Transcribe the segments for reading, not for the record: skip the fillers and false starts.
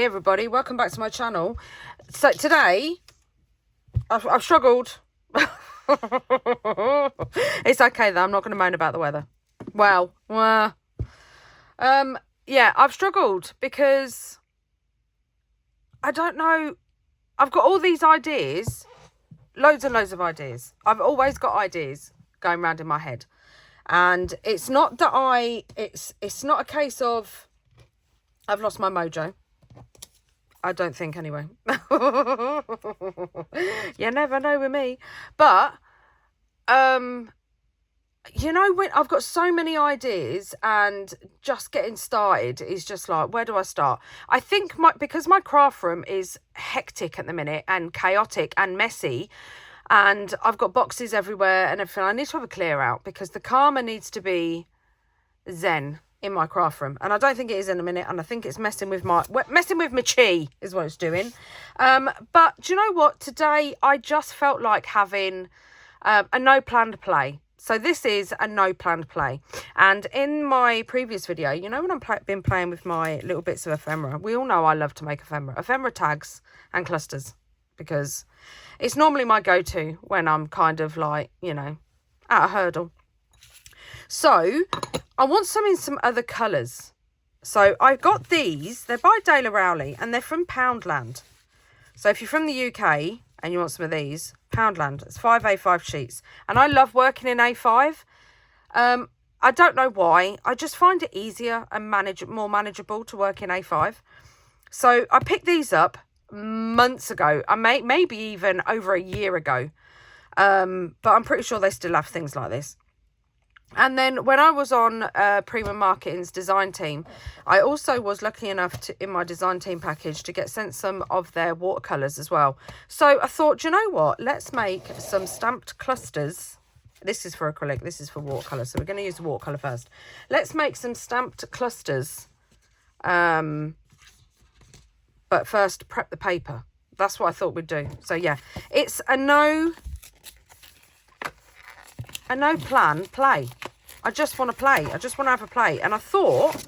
Hey everybody, welcome back to my channel. So today, I've struggled. It's okay though, I'm not going to moan about the weather. Well, yeah, I've struggled because I don't know. I've got all these ideas, loads and loads of ideas. I've always got ideas going around in my head. And it's not that it's not a case of I've lost my mojo. I don't think anyway. You never know with me. But, you know, when I've got so many ideas and just getting started is just like, where do I start? I think because my craft room is hectic at the minute and chaotic and messy, and I've got boxes everywhere and everything, I need to have a clear out because the karma needs to be zen in my craft room, and I don't think it is in a minute, and I think it's messing with my chi is what it's doing. But do you know what? Today I just felt like having a no planned play. So this is a no planned play. And in my previous video, you know, when I've been playing with my little bits of ephemera, we all know I love to make ephemera tags and clusters, because it's normally my go-to when I'm kind of like, you know, at a hurdle. So I want some in some other colours. So I got these. They're by Daler Rowley and they're from Poundland. So if you're from the UK and you want some of these, Poundland. It's 5 A5 sheets. And I love working in A5. I don't know why. I just find it easier and more manageable to work in A5. So I picked these up months ago. Maybe even over a year ago. But I'm pretty sure they still have things like this. And then when I was on Premium Marketing's design team, I also was lucky enough to, in my design team package, to get sent some of their watercolours as well. So I thought, you know what? Let's make some stamped clusters. This is for acrylic. This is for watercolour. So we're going to use the watercolour first. Let's make some stamped clusters. But first, prep the paper. That's what I thought we'd do. So yeah, it's a no plan play. I just want to play. I just want to have a play. And I thought,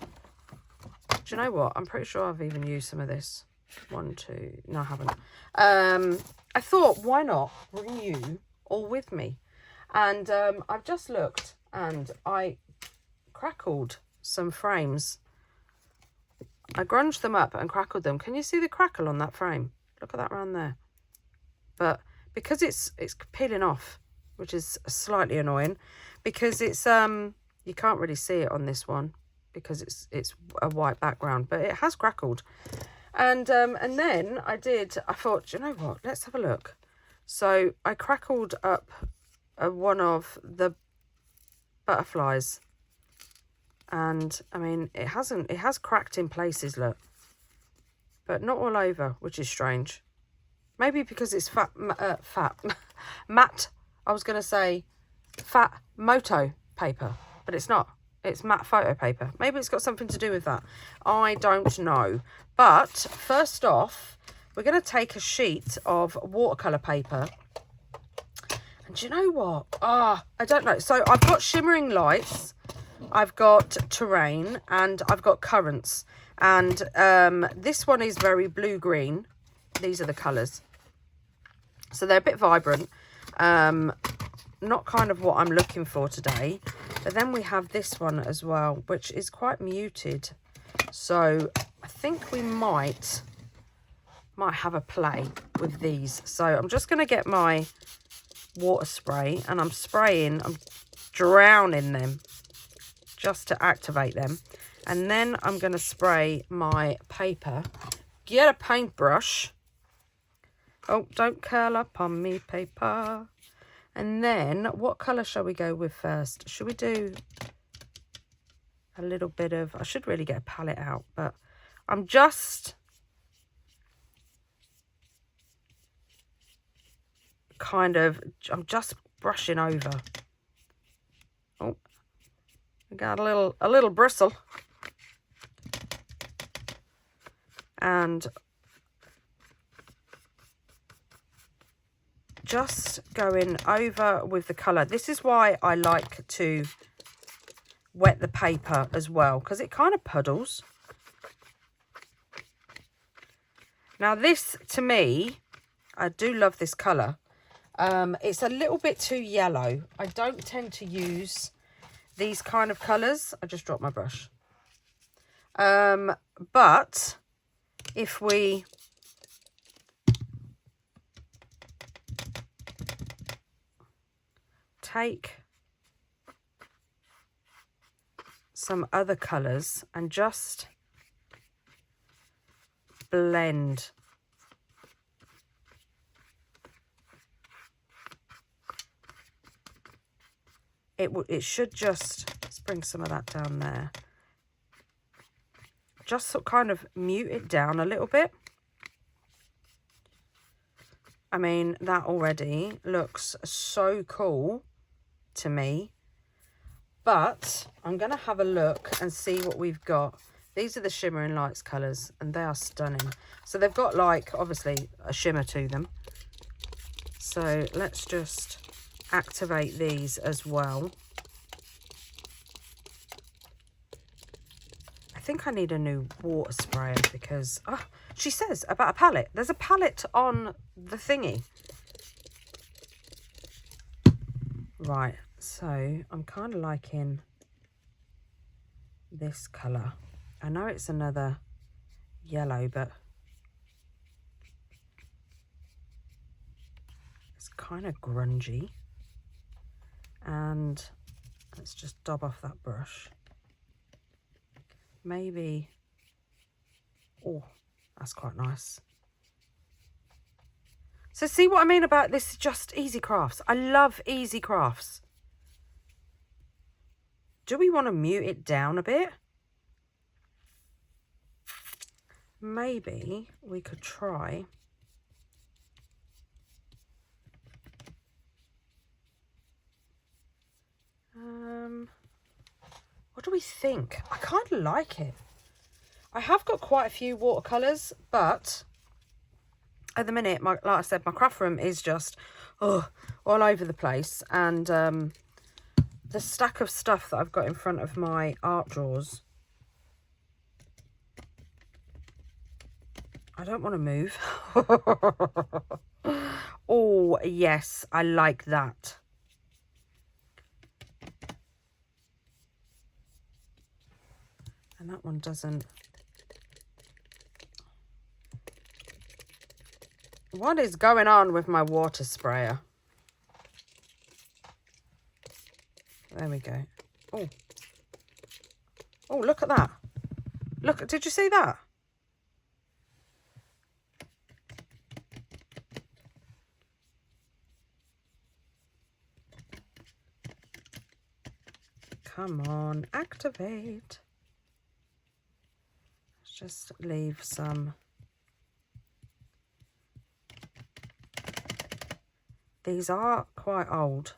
do you know what? I'm pretty sure I've even used some of this. 1, 2. No, I haven't. I thought, why not bring you all with me? And I've just looked and I crackled some frames. I grunged them up and crackled them. Can you see the crackle on that frame? Look at that around there. But because it's peeling off, which is slightly annoying, because it's you can't really see it on this one because it's a white background, but it has crackled. And then I thought, you know what, let's have a look. So I crackled up one of the butterflies, and I mean it has cracked in places, look, but not all over, which is strange. Maybe because it's matte. I was going to say fat moto paper, but it's not. It's matte photo paper. Maybe it's got something to do with that. I don't know. But first off, we're going to take a sheet of watercolour paper. And do you know what? I don't know. So I've got shimmering lights, I've got terrain, and I've got currants. And this one is very blue-green. These are the colours. So they're a bit vibrant. Not kind of what I'm looking for today. But then we have this one as well, which is quite muted. So I think we might have a play with these. So I'm just going to get my water spray, and I'm drowning them just to activate them. And then I'm going to spray my paper. Get a paintbrush. Oh, don't curl up on me, paper. And then, what colour shall we go with first? Should we do a little bit of... I should really get a palette out, but I'm just brushing over. Oh, I got a little bristle. And just going over with the colour. This is why I like to wet the paper as well, because it kind of puddles. Now this, to me, I do love this colour. It's a little bit too yellow. I don't tend to use these kind of colours. I just dropped my brush. But if we take some other colours and just blend, it should just, let's bring some of that down there, just sort of kind of mute it down a little bit. I mean, that already looks so cool to me. But I'm going to have a look and see what we've got. These are the Shimmering Lights colours, and they are stunning. So they've got, like, obviously a shimmer to them. So let's just activate these as well. I think I need a new water sprayer because, oh, she says about a palette. There's a palette on the thingy. Right, so I'm kind of liking this colour. I know it's another yellow, but it's kind of grungy. And let's just dab off that brush. Maybe, oh, that's quite nice. So see what I mean about this, just easy crafts. I love easy crafts. Do we want to mute it down a bit? Maybe we could try. What do we think? I kind of like it. I have got quite a few watercolours, but at the minute, like I said, my craft room is just all over the place. And the stack of stuff that I've got in front of my art drawers, I don't want to move. Oh, yes, I like that. And that one doesn't. What is going on with my water sprayer? There we go. Oh. Oh, look at that. Look, did you see that? Come on, activate. Let's just leave some. These are quite old,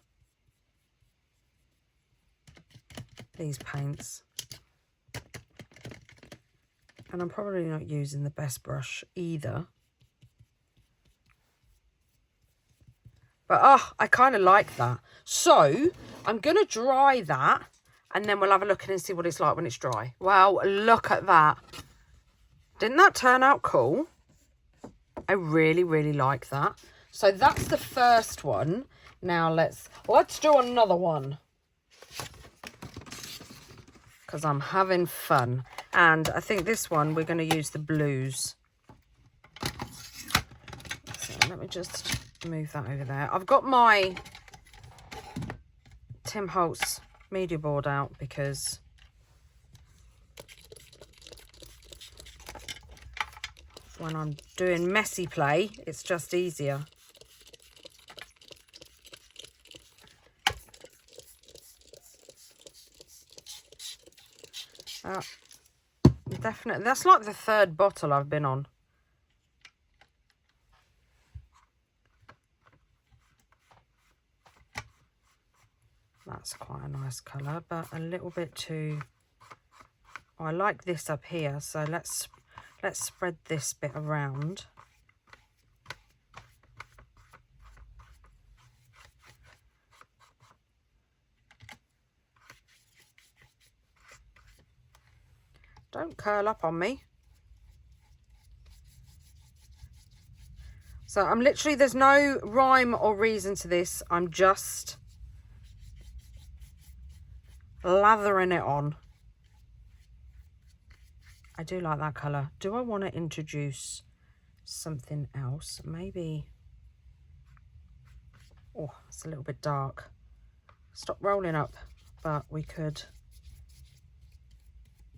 these paints. And I'm probably not using the best brush either. But, oh, I kind of like that. So, I'm going to dry that, and then we'll have a look and see what it's like when it's dry. Wow, look at that. Didn't that turn out cool? I really, really like that. So, that's the first one. Now, let's do another one. Because I'm having fun. And I think this one, we're going to use the blues. So, let me just move that over there. I've got my Tim Holtz media board out because when I'm doing messy play, it's just easier. Definitely, that's like the third bottle I've been on. That's quite a nice colour, but a little bit too. Oh, I like this up here, so let's spread this bit around. Don't curl up on me. So I'm literally, there's no rhyme or reason to this. I'm just lathering it on. I do like that colour. Do I want to introduce something else? Maybe. Oh, it's a little bit dark. Stop rolling up, but we could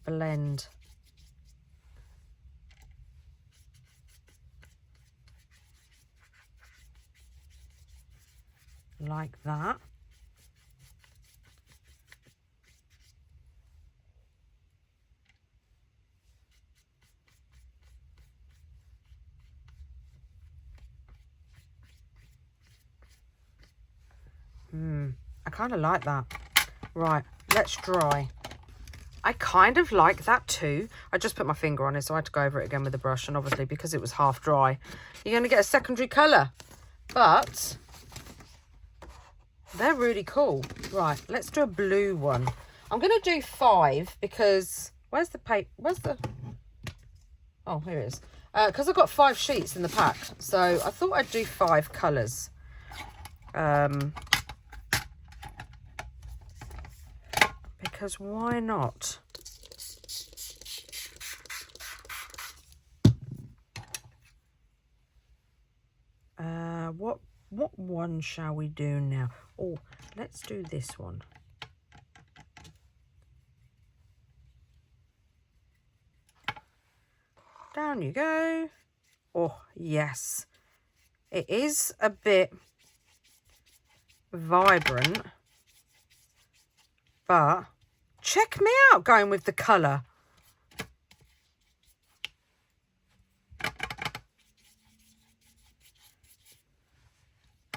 blend. Like that. I kind of like that. Right, let's dry. I kind of like that too. I just put my finger on it, so I had to go over it again with the brush, and obviously because it was half dry, you're going to get a secondary colour. But they're really cool. Right, let's do a blue one. I'm going to do 5 because... Where's the paper? Where's the... Oh, here it is. Because I've got 5 sheets in the pack, so I thought I'd do 5 colours. Because why not? What one shall we do now? Oh, let's do this one. Down you go. Oh, yes. It is a bit vibrant, but check me out going with the colour.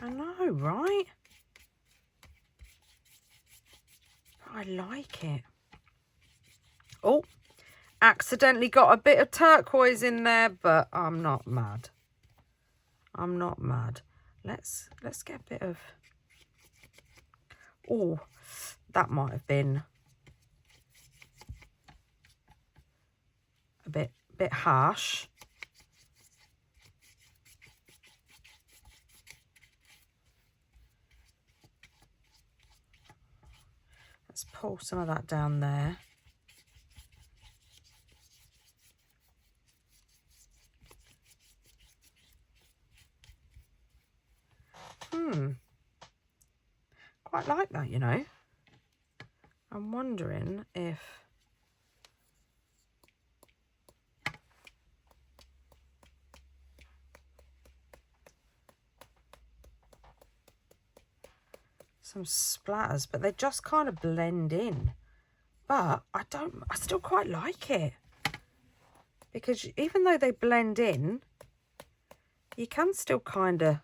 I know, right? I like it. Oh, accidentally got a bit of turquoise in there, but I'm not mad. I'm not mad. Let's get a bit of... Oh, that might have been a bit harsh. Let's pull some of that down there. Quite like that, you know. I'm wondering if some splatters, but they just kind of blend in. But I still quite like it, because even though they blend in, you can still kind of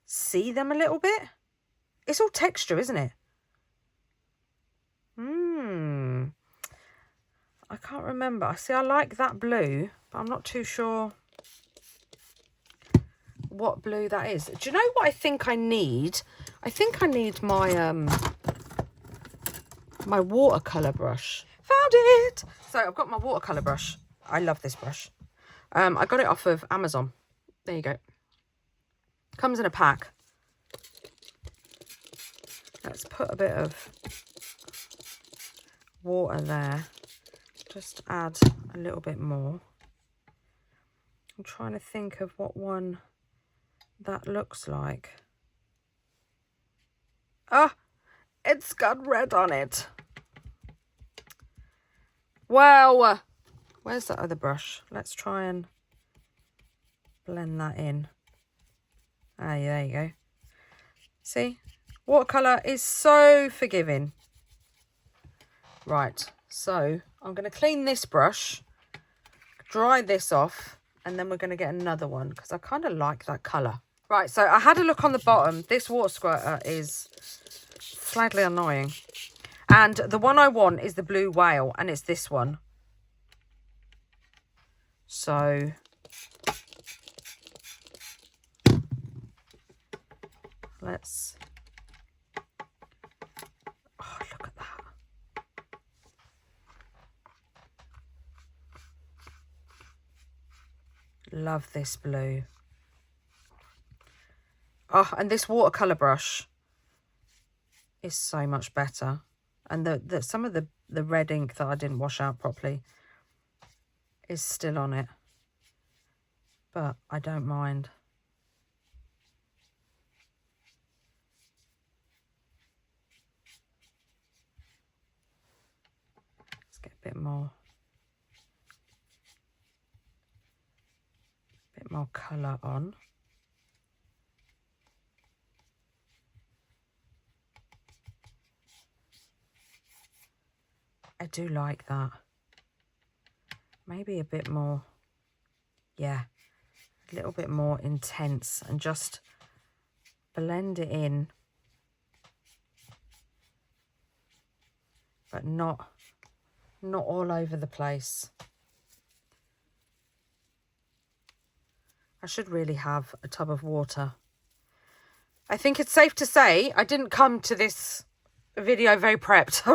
see them a little bit. It's all texture, isn't it? I can't remember. See, I like that blue, but I'm not too sure what blue that is. Do you know what I think I need? I think I need my my watercolor brush. Found it! So I've got my watercolor brush. I love this brush. I got it off of Amazon. There you go. Comes in a pack. Let's put a bit of water there. Just add a little bit more. I'm trying to think of what one that looks like. Ah, it's got red on it. Wow. Where's that other brush? Let's try and blend that in. Ah, yeah, there you go. See? Watercolour is so forgiving. Right, so I'm going to clean this brush, dry this off, and then we're going to get another one because I kind of like that colour. Right, so I had a look on the bottom. This water squirter is slightly annoying. And the one I want is the blue whale, and it's this one. So let's... Oh, look at that. Love this blue. Oh, and this watercolor brush is so much better. And some of the red ink that I didn't wash out properly is still on it. But I don't mind. Let's get a bit more colour on. I do like that. Maybe a bit more, yeah, a little bit more intense, and just blend it in, but not all over the place. I should really have a tub of water. I think it's safe to say I didn't come to this video very prepped.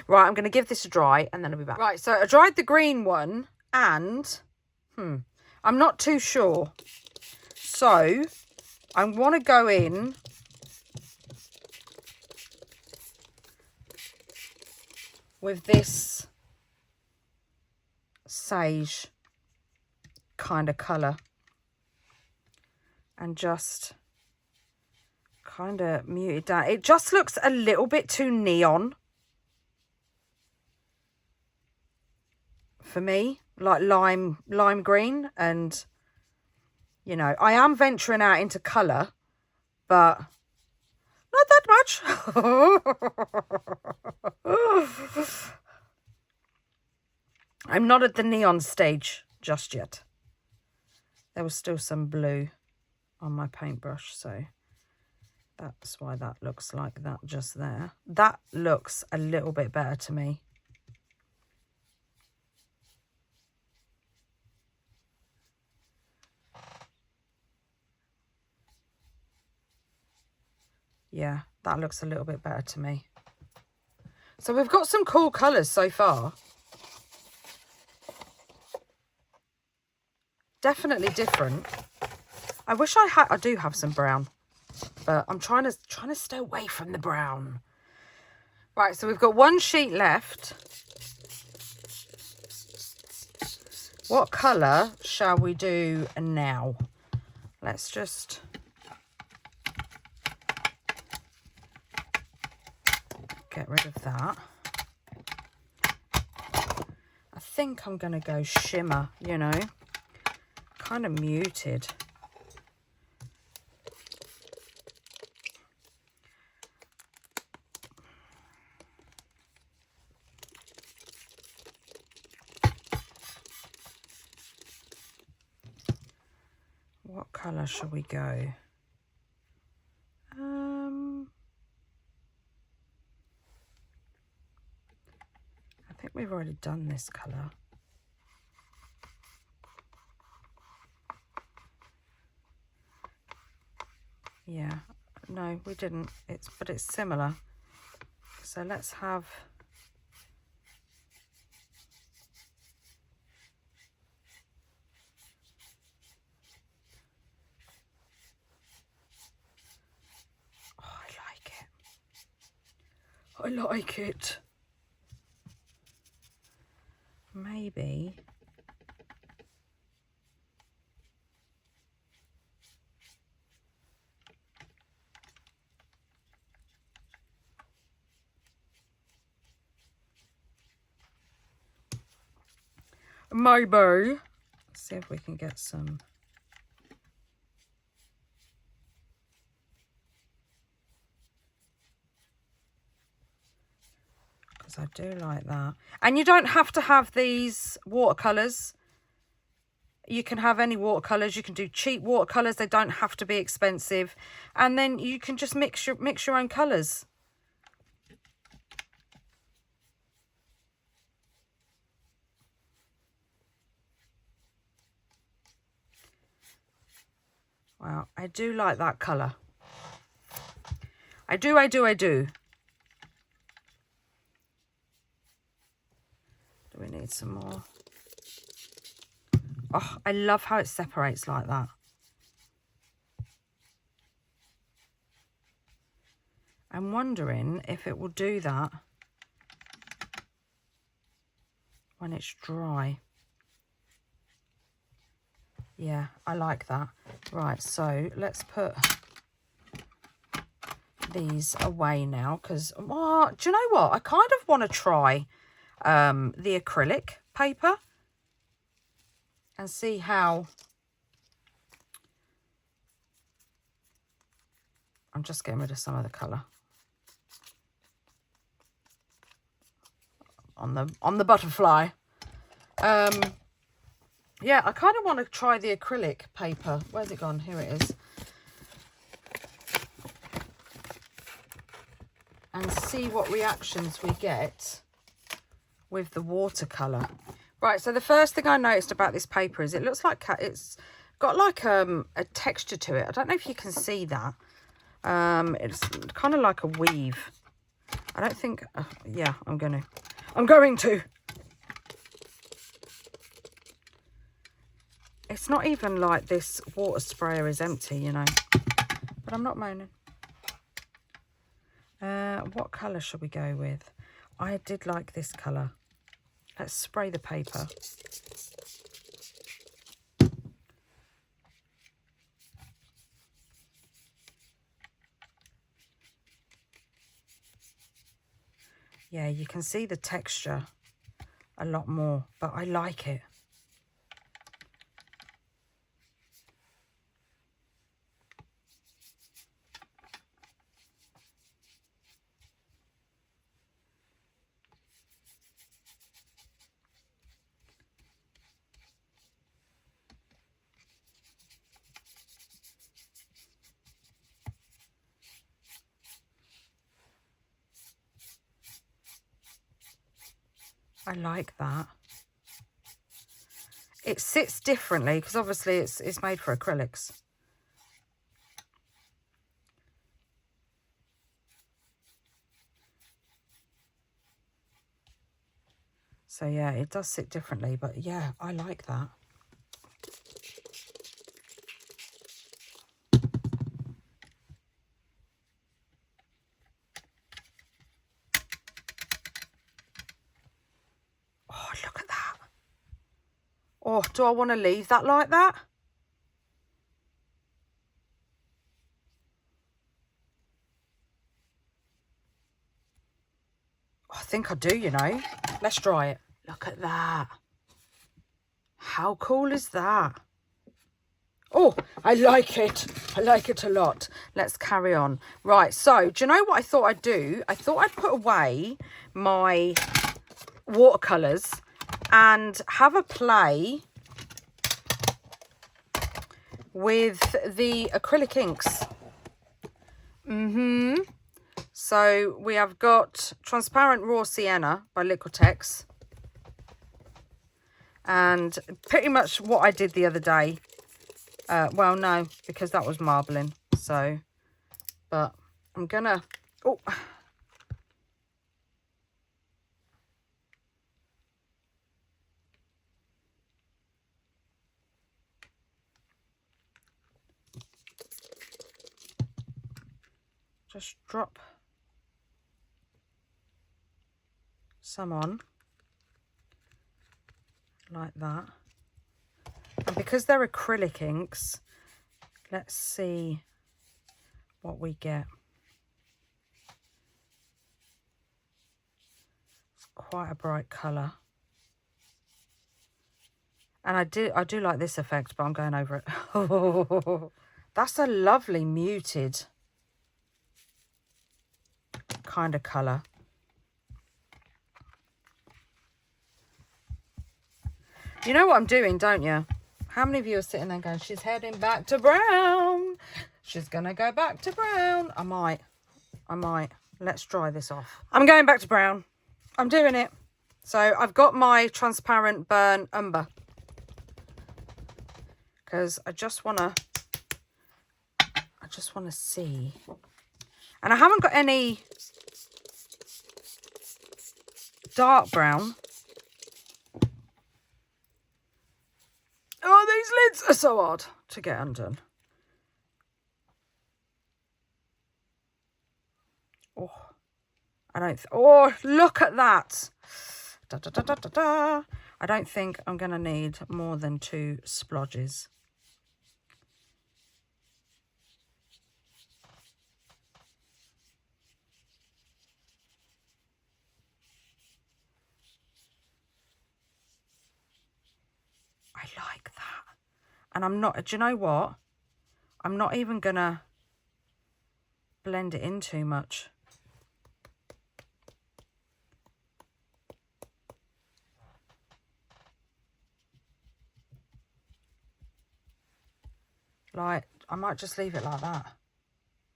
Right, I'm going to give this a dry and then I'll be back. Right, so I dried the green one and I'm not too sure. So I want to go in with this sage kind of colour and just kind of mute it down. It just looks a little bit too neon for me, like lime green. And you know, I am venturing out into colour, but not that much. I'm not at the neon stage just yet. There was still some blue on my paintbrush, so that's why that looks like that just there. That looks a little bit better to me. Yeah, that looks a little bit better to me. So we've got some cool colours so far. Definitely different. I wish I do have some brown, but I'm trying to stay away from the brown. Right, so we've got one sheet left. What colour shall we do now? Let's just get rid of that. I think I'm going to go shimmer, you know, kind of muted. What colour shall we go? I think we've already done this colour. Yeah, no, we didn't. But it's similar. So let's have. Oh, I like it. I like it. Maybe. Maybe. Let's see if we can get some. Because I do like that. And you don't have to have these watercolours. You can have any watercolours. You can do cheap watercolours. They don't have to be expensive. And then you can just mix your own colours. Wow, I do like that colour. I do. Do we need some more? Oh, I love how it separates like that. I'm wondering if it will do that when it's dry. Yeah, I like that. Right, so let's put these away now, because do you know what? I kind of want to try the acrylic paper and see how. I'm just getting rid of some of the colour on the butterfly. Yeah, I kind of want to try the acrylic paper. Where's it gone? Here it is. And see what reactions we get with the watercolour. Right, so the first thing I noticed about this paper is it looks like it's got like a texture to it. I don't know if you can see that. It's kind of like a weave. I don't think, yeah, I'm going to. It's not even like this water sprayer is empty, you know, but I'm not moaning. What colour should we go with? I did like this colour. Let's spray the paper. Yeah, you can see the texture a lot more, but I like it. I like that. It sits differently because obviously it's made for acrylics. So yeah, it does sit differently, but yeah, I like that. Oh, look at that. Oh, do I want to leave that like that? Oh, I think I do, you know. Let's try it. Look at that. How cool is that? Oh, I like it. I like it a lot. Let's carry on. Right, so do you know what I thought I'd do? I thought I'd put away my watercolours and have a play with the acrylic inks. So we have got Transparent Raw Sienna by Liquitex. And pretty much what I did the other day. Well, no, because that was marbling. So, but I'm gonna... Oh. Just drop some on like that. And because they're acrylic inks, let's see what we get. It's quite a bright colour. And I do like this effect, but I'm going over it. Oh, that's a lovely muted kind of colour. You know what I'm doing, don't you? How many of you are sitting there going, she's heading back to brown. She's going to go back to brown. I might. Let's dry this off. I'm going back to brown. I'm doing it. So I've got my transparent burn umber. Because I just want to see. And I haven't got any dark brown. Oh, these lids are so hard to get undone. Oh, look at that. Da, da, da, da, da, da. I don't think I'm going to need more than 2 splodges. I like that. And I'm not, do you know what? I'm not even going to blend it in too much. Like, I might just leave it like that.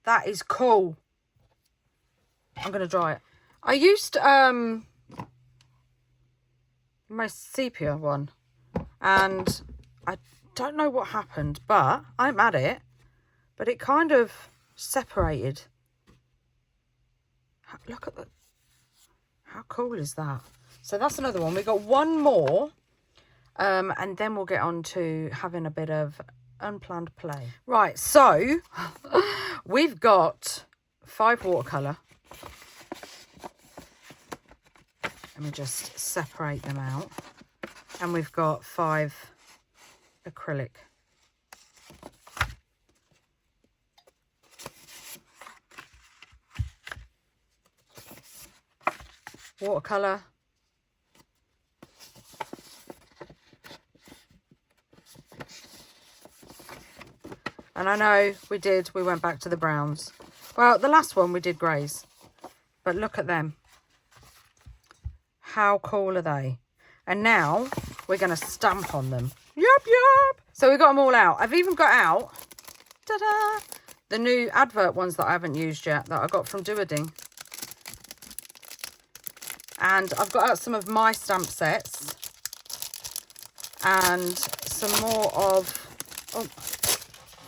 That is cool. I'm going to dry it. I used my sepia one, and I don't know what happened, but I'm at it. But it kind of separated. Look at that. How cool is that? So that's another one. We got one more, and then we'll get on to having a bit of unplanned play. Right, so we've got 5 watercolour. Let me just separate them out. And we've got 5 acrylic. Watercolour. And I know we went back to the browns. Well, the last one we did greys. But look at them. How cool are they? And now we're going to stamp on them. Yup, yup. So we got them all out. I've even got out, ta-da, the new advert ones that I haven't used yet that I got from Do-a-Ding. And I've got out some of my stamp sets. And some more of... Oh,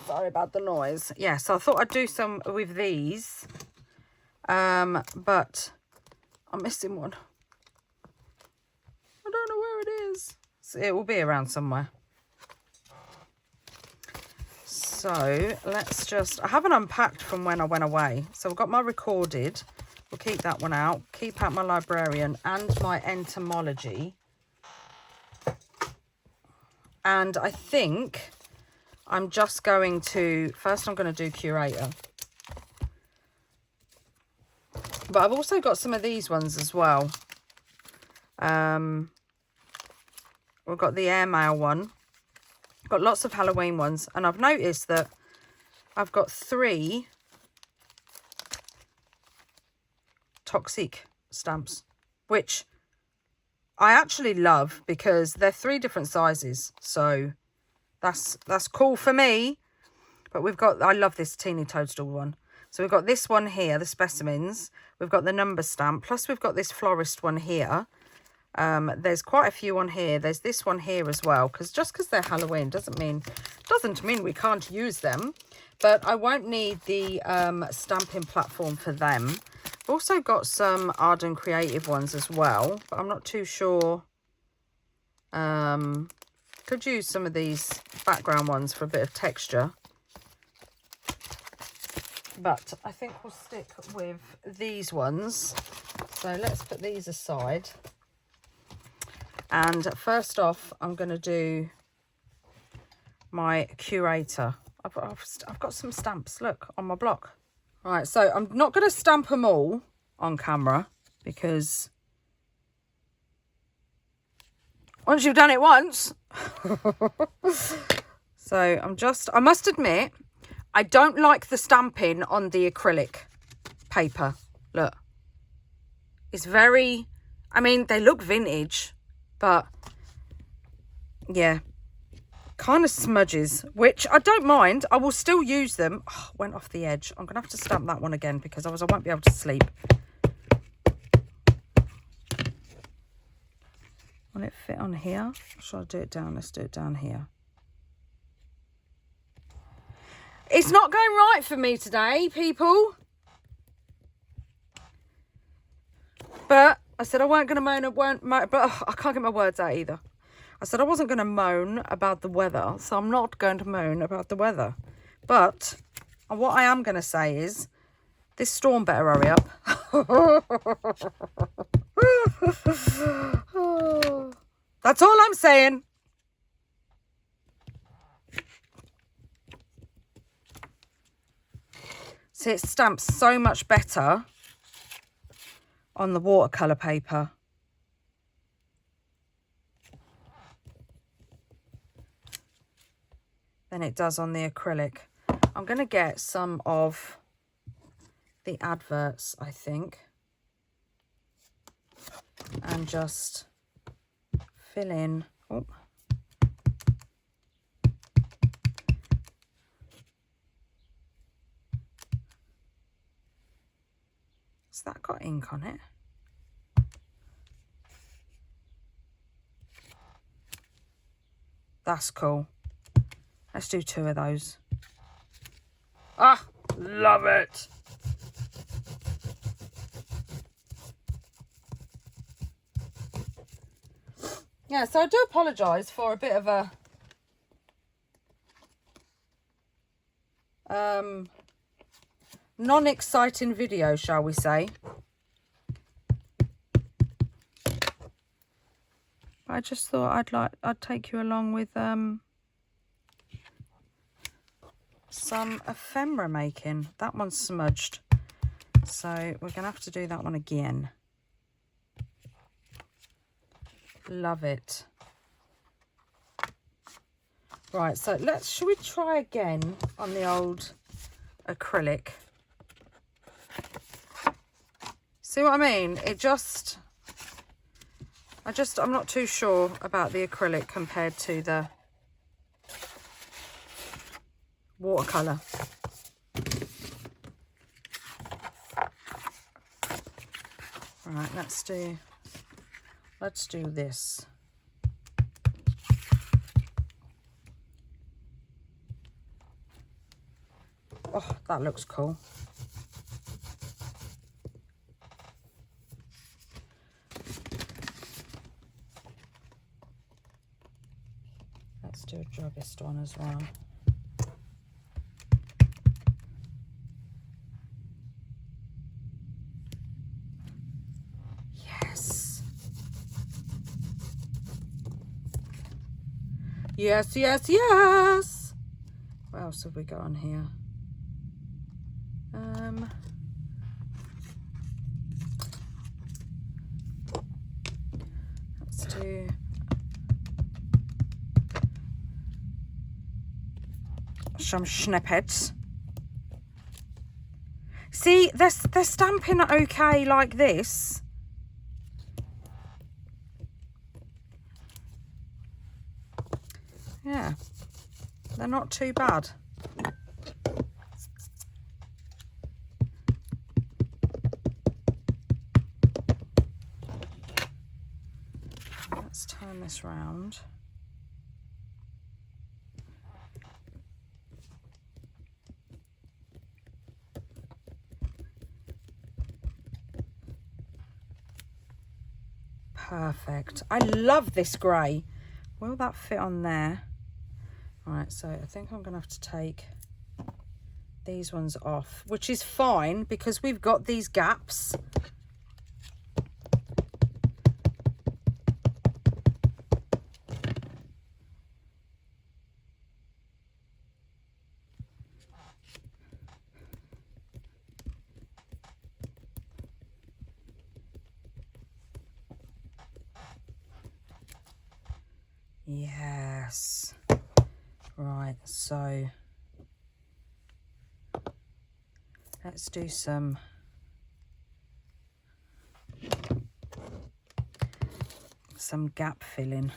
sorry about the noise. Yeah, so I thought I'd do some with these. But I'm missing one. I don't know where it is. So it will be around somewhere. So let's just... I haven't unpacked from when I went away. So I've got my recorded. We'll keep that one out. Keep out my librarian and my entomology. And I think I'm just going to... First I'm going to do curator. But I've also got some of these ones as well. We've got the airmail one. Got lots of Halloween ones. And I've noticed that I've got 3 toxic stamps, which I actually love because they're 3 different sizes. So that's cool for me. But we've got... I love this teeny toadstool one. So we've got this one here, the specimens. We've got the number stamp. Plus we've got this florist one here. There's quite a few on here. There's this one here as well. Because just because they're Halloween doesn't mean we can't use them. But I won't need the stamping platform for them. I've also got some Arden Creative ones as well. But I'm not too sure. Could use some of these background ones for a bit of texture. But I think we'll stick with these ones. So let's put these aside. And first off, I'm going to do my curator. I've got some stamps, look, on my block. Right, so I'm not going to stamp them all on camera because once you've done it once. So I must admit, I don't like the stamping on the acrylic paper. Look, it's very, I mean, they look vintage, but yeah, kind of smudges, which I don't mind. I will still use them. Oh, went off the edge. I'm going to have to stamp that one again because otherwise I won't be able to sleep. Will it fit on here? Or should I do it down? Let's do it down here. It's not going right for me today, people. But I said I weren't going to moan, but I can't get my words out either. I said I wasn't going to moan about the weather, so I'm not going to moan about the weather. But what I am going to say is, this storm better hurry up. That's all I'm saying. See, it stamps so much better on the watercolour paper. Than it does on the acrylic. I'm going to get some of the adverts, I think, and just fill in. Oh. Has that got ink on it? That's cool. Let's do 2 of those. Ah, love it. Yeah, so I do apologise for a bit of a non-exciting video, shall we say. I just thought I'd take you along with some ephemera making. That one's smudged, so we're gonna have to do that one again. Love it. Right, so should we try again on the old acrylic? See what I mean? I'm not too sure about the acrylic compared to the watercolor. Right, let's do this. Oh, that looks cool. Let's do a druggist one as well. Yes, yes, yes. What else have we got on here? Let's do some snippets. See, they're stamping okay like this. Yeah, they're not too bad. Let's turn this round. Perfect. I love this grey. Will that fit on there? Right, so I think I'm going to have to take these ones off, which is fine because we've got these gaps. Yes. Right, so let's do some gap filling.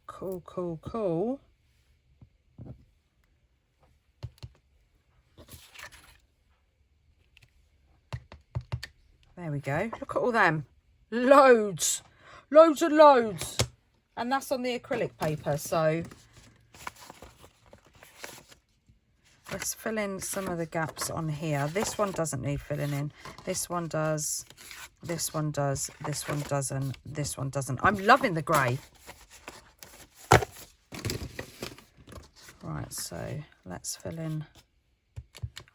Cool, cool, cool. There we go. Look at all them. Loads. Loads and loads. And that's on the acrylic paper, so let's let's fill in some of the gaps on here. This one doesn't need filling in. This one does. This one does. This one doesn't. This one doesn't. I'm loving the grey. Right, so let's fill in.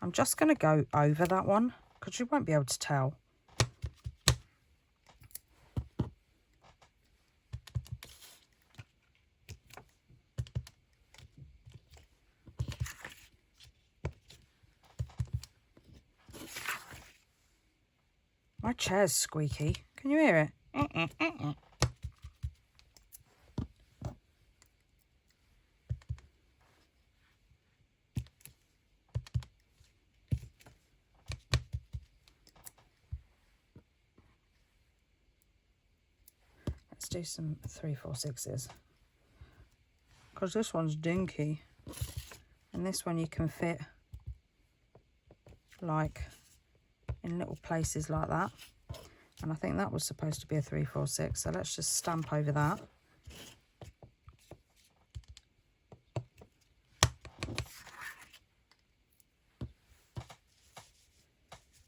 I'm just going to go over that one because you won't be able to tell. My chair's squeaky. Can you hear it? Let's do some 3/4/6s. Because this one's dinky. And this one you can fit like in little places like that, and I think that was supposed to be a 3/4/6, so let's just stamp over that.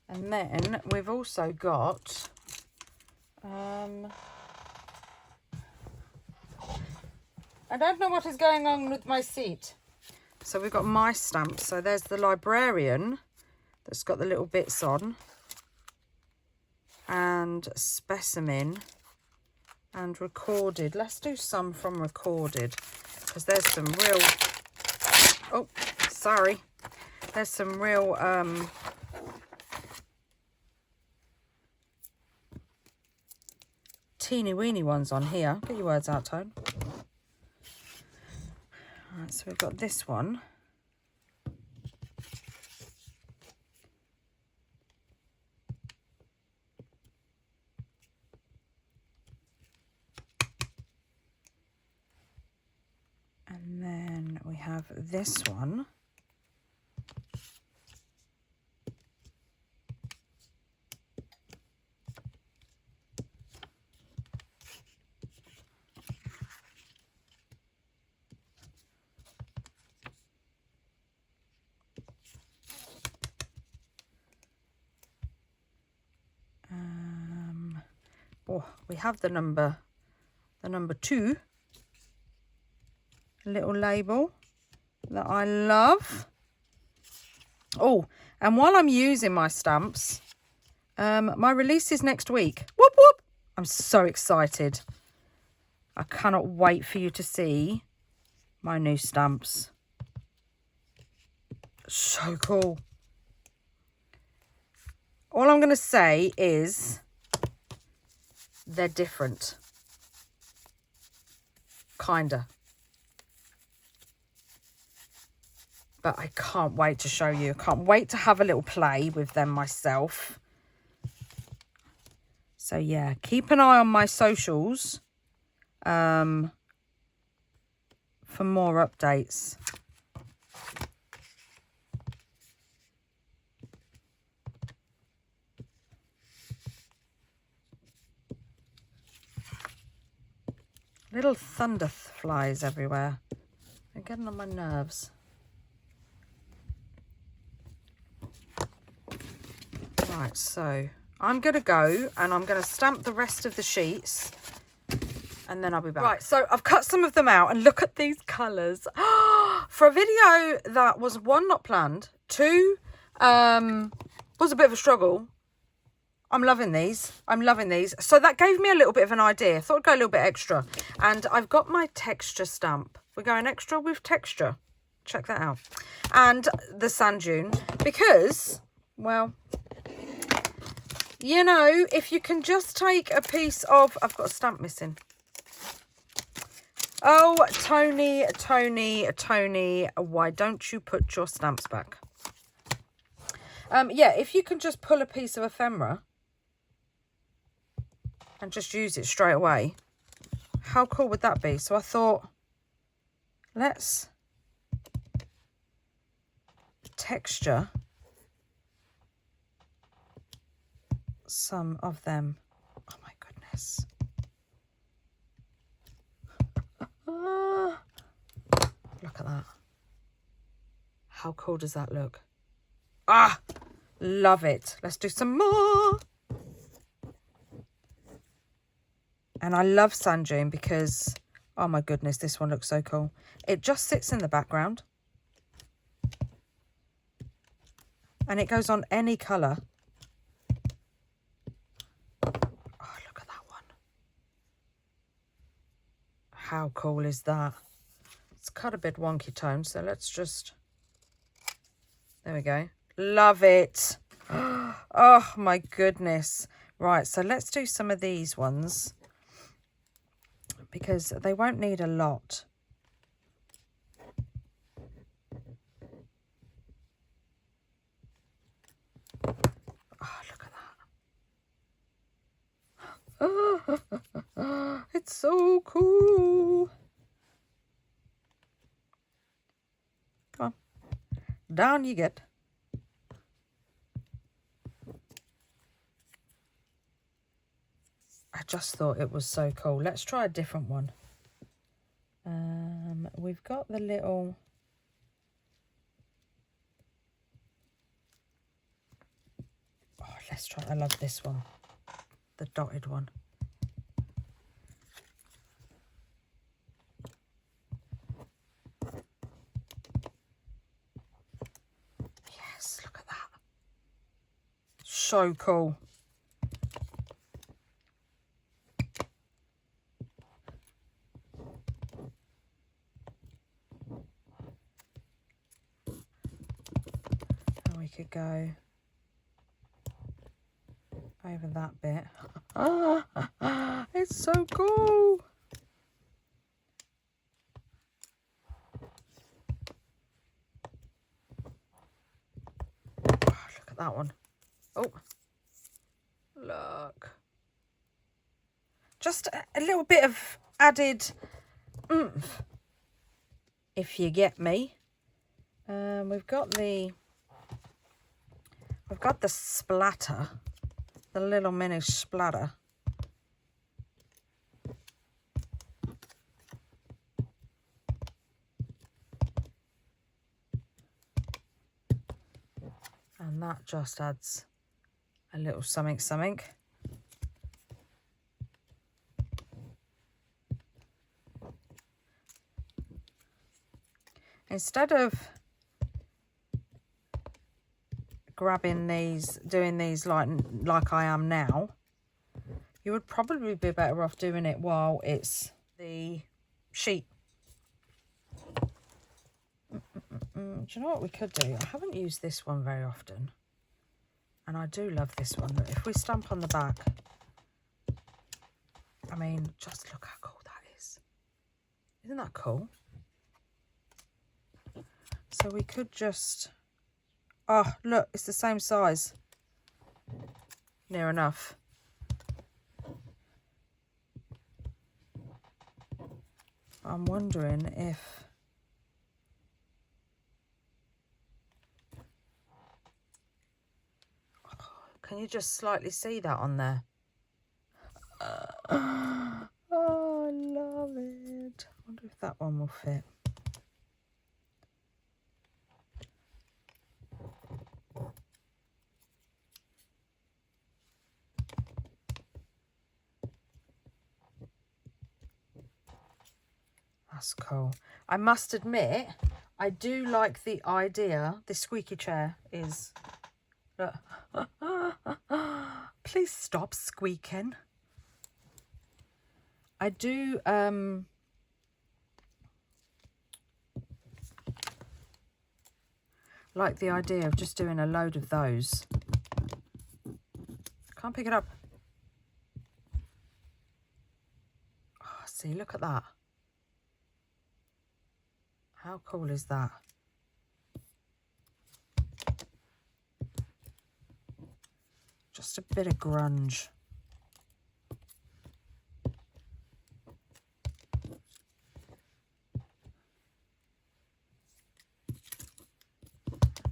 And then we've also got I don't know what is going on with my seat. So we've got my stamps. So there's the librarian that's got the little bits on, and specimen, and recorded. Let's do some from recorded because there's some real, oh sorry, there's some real teeny weeny ones on here. Get your words out, Tone. Alright, so we've got this one. And then we have this one. Oh, we have the number 2. Little label that I love. Oh, and while I'm using my stamps, my release is next week. Whoop whoop! I'm so excited. I cannot wait for you to see my new stamps. So cool. All I'm going to say is they're different. Kinda. But I can't wait to show you. I can't wait to have a little play with them myself. So yeah, keep an eye on my socials for more updates. Little thunder flies everywhere. They're getting on my nerves. Right, so I'm going to go and I'm going to stamp the rest of the sheets and then I'll be back. Right, so I've cut some of them out and look at these colours. For a video that was 1, not planned, 2, was a bit of a struggle. I'm loving these. I'm loving these. So that gave me a little bit of an idea. I thought I'd go a little bit extra. And I've got my texture stamp. We're going extra with texture. Check that out. And the sand dune. Because, well, you know, if you can just take a piece of... I've got a stamp missing. Oh, Toni, why don't you put your stamps back? Yeah, if you can just pull a piece of ephemera and just use it straight away, how cool would that be? So I thought, let's texture some of them. Oh my goodness. Look at that. How How cool does that look? Ah, love it. Let's do some more. And I love sand dune because, oh my goodness, this one looks so cool. It just sits in the background. And it goes on any colour. Oh, look at that one. How cool is that? It's cut a bit wonky tone, so let's just... There we go. Love it. Oh my goodness. Right, so let's do some of these ones because they won't need a lot. Oh, look at that. Oh, it's so cool. Come on. Down you get. I just thought it was so cool. Let's try a different one. We've got the little... Oh, let's try... I love this one. The dotted one. Yes, look at that. So cool. And we could go over that bit. It's so cool. Oh, look at that one. Oh, look. Just a little bit of added oomph, if you get me. We've got the splatter, the little mini splatter. And that just adds a little something something. Instead of grabbing these, doing these like I am now, you would probably be better off doing it while it's the sheet. Do you know what we could do? I haven't used this one very often, and I do love this one. But if we stamp on the back, I mean, just look how cool that is. Isn't that cool? So we could just... Oh, look, it's the same size. Near enough. I'm wondering if... Can you just slightly see that on there? Oh, I love it. I wonder if that one will fit. That's cool. I must admit, I do like the idea. This squeaky chair is... Look. Please stop squeaking. I do like the idea of just doing a load of those. Can't pick it up. Oh, see, look at that. How cool is that? Just a bit of grunge.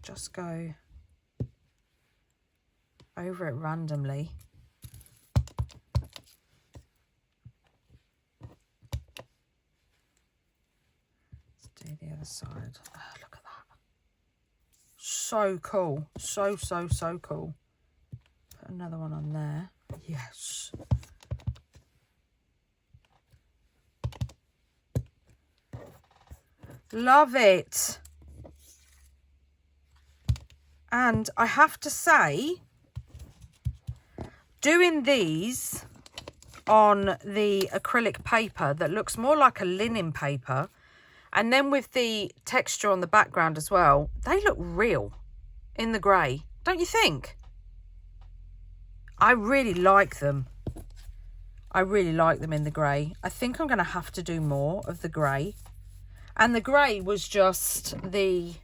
Just go over it randomly. Let's do the other side. Oh, look at that. so cool. So cool. Put another one on there. Yes. Love it. And I have to say, doing these on the acrylic paper that looks more like a linen paper, and then with the texture on the background as well, they look real in the grey, don't you think? I really like them. I really like them in the grey. I think I'm going to have to do more of the grey. And the grey was just the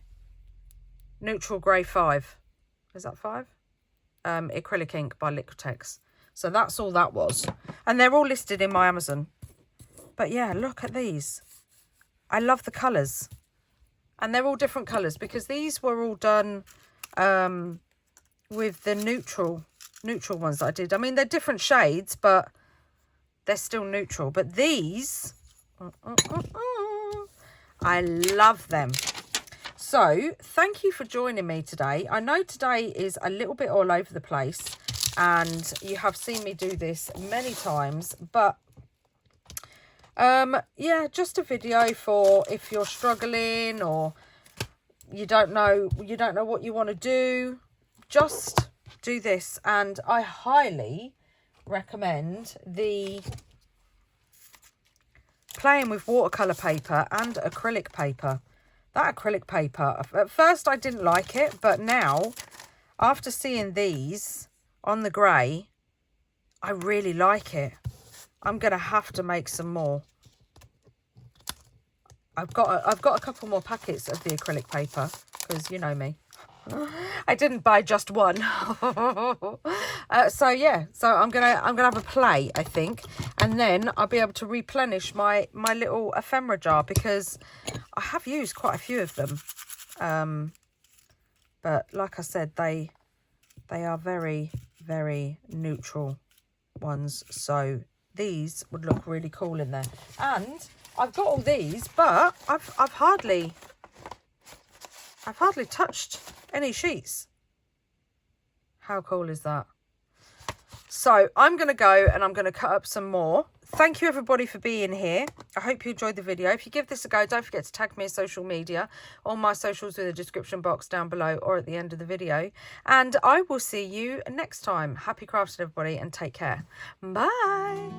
Neutral Grey 5. Is that 5? Acrylic ink by Liquitex. So that's all that was. And they're all listed in my Amazon. But yeah, look at these. I love the colours. And they're all different colours because these were all done with the neutral ones that I did. I mean, they're different shades, but they're still neutral. But these, I love them. So thank you for joining me today. I know today is a little bit all over the place and you have seen me do this many times, but yeah, just a video for if you're struggling or you don't know what you want to do, just do this. And I highly recommend the playing with watercolor paper and acrylic paper. That acrylic paper, at first I didn't like it, but now, after seeing these on the grey, I really like it. I'm going to have to make some more. I've got a couple more packets of the acrylic paper, because you know me. I didn't buy just one. So yeah, so I'm gonna have a play, I think, and then I'll be able to replenish my little ephemera jar because I have used quite a few of them. But like I said, they are very, very neutral ones, so these would look really cool in there. And I've got all these, but I've hardly touched any sheets. How cool is that? So I'm going to go and I'm going to cut up some more. Thank you everybody for being here. I hope you enjoyed the video. If you give this a go, don't forget to tag me on social media. All my socials are in the description box down below or at the end of the video. And I will see you next time. Happy crafting everybody and take care. Bye.